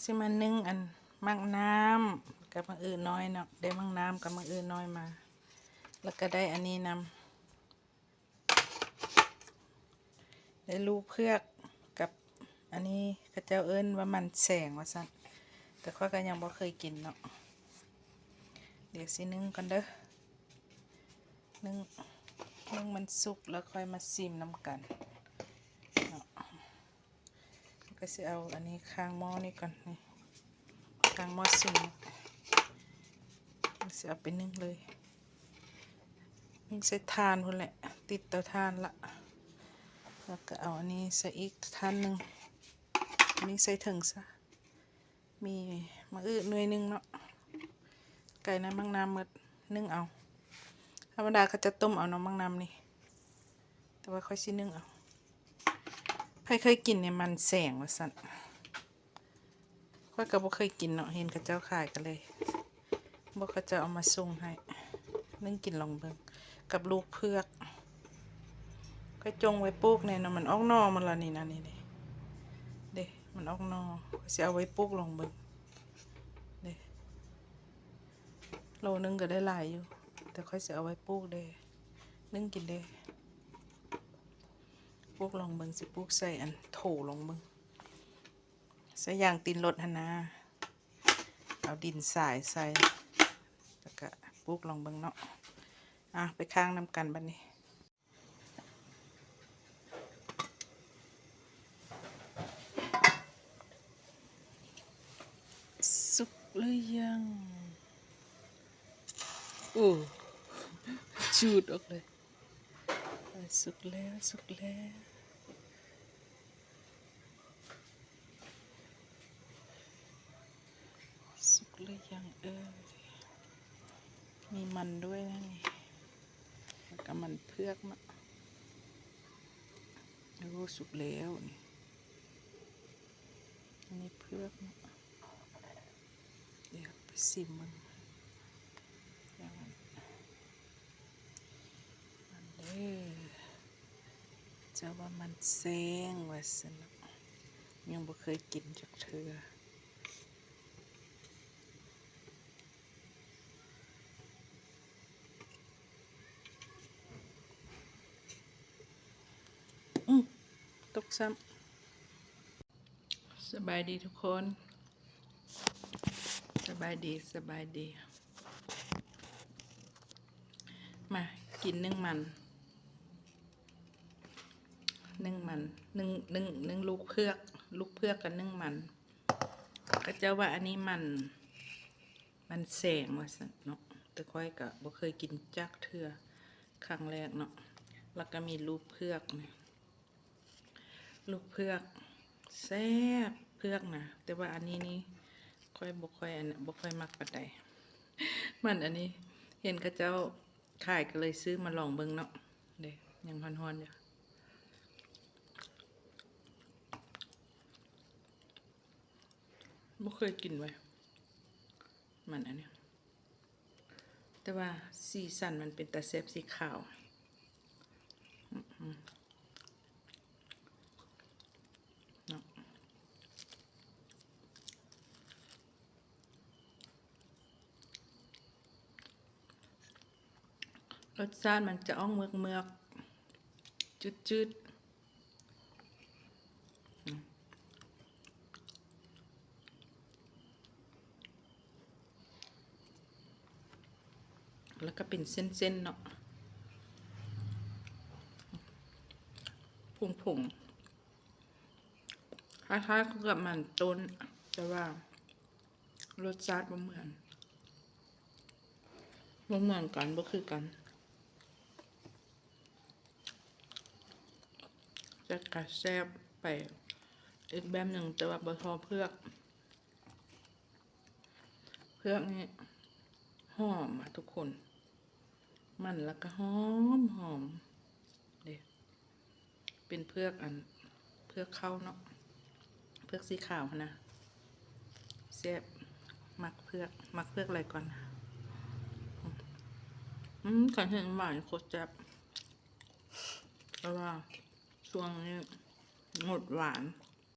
สิมานึ่งอันมักน้ำกับมักอื่นน้อยเนาะได้มักน้ำกับมักอื่นน้อยมาแล้วก็ได้อันนี้นำได้ลูกเพือกกับอันนี้กระเจ้าเอิ้นว่ามันแสงว่าซั่นแต่ข้อยก็ยังบ่เคยกินเนาะเดี๋ยวสินึ่งกันเด้อนึ่งมันสุกแล้วค่อยมาซิมน้ำกันเนาะก็สิเอาอันนี้ข้างหม้อนี่ก่อนนี่ข้างหม้อซิมสิเอาไปนึ่งเลยนึ่งใส่ถ่านพุ่นแหละติดเตาถ่านละแล้วก็เอาอันนี้ใส่อีกถ่านหนึ่งอันนี้ใส่ถึงซะมีมะอื้อหน่วยนึงเนาะไก่น้ำมังน้ำหมดนึ่งเอาธรรมดาเขาจะต้มเอาน้ำมังน้ำนี่แต่ว่าค่อยสินึ่งเอาใครเคยกินเนี่ยมันแสงว่าสั่นค่อยก็บ่เคยกินเนาะเห็นเขาเจ้าขายกันเลยบ่เขาจะเอามาส่งให้นึ่งกินลองเบิ่งกับลูกเพือกก็จงไว้ปลูกเนี่ยเนาะมันออกนอมันละนี่นะนี่เด้มันออกนอสิเอาไว้ปลูกลองเบิ่งเด้โลนึงก็ได้หลายอยู่แต่ค่อยสิเอาไว้ปลูกเด้นึ่งกินเด้ปลูกลองเบิ่งสิปลูกใส่อันโถลองเบิ่งใส่ยางตีนรถหั่นนะเอาดินทรายใส่แล้วก็ปลูกลองเบิ่งเนาะไปข้างนำกันบัดนี้สุกหรือยังจูดออกเลยสุกแล้วสุกแล้วสุกหรือยังมีมันด้วยนะนี่แล้วก็มันเพือกมาสุกแล้วนี่อันนี้เพือกนะเดี๋ยวไปซิมมันจะว่ามันแซงว่าสนยังบ่เคยกินจากเธอตกซ้ำสบายดีทุกคนสบายดีมากินนึ่งลูกเพือกกับนึ่งมันก็จะว่าอันนี้มันแสงว่าซั่นเนาะแต่ค่อยก็บ่เคยกินจักเทื่อครั้งแรกเนาะแล้วก็มีลูกเพือกนะลูกเพือกแซ่บเพือกนะแต่ว่าอันนี้นี่ค่อยบ่ค่อยมักปานใดมันอันนี้เห็นเขาเจ้าขายก็เลยซื้อมาลองเบิ่งเนาะเด้ยังฮ้อนๆอยู่บ่เคยกินไว้มันอันนี้แต่ว่าสีสันมันเป็นตาแซ่บสีขาวเนาะรสชาติมันจะอ้องเมือกจืดแล้วก็เป็นเส้นๆเนาะผงคล้ายๆกับมันต้นแต่ว่ารสชาติบ่เหมือนกันบ่คือกันจะกระแซบไปอีกแบบหนึ่งแต่ว่าบ่ทอเพือกนี่หอมทุกคนมันแล้วก็หอมเด้เป็นเพือกเข้าเนาะเพือกสีขาวนะแซ่บมักเพือกอะไรก่อนขันเห็นหวานโคตรแซ่บเพราะว่าช่วงนี้หมดหวาน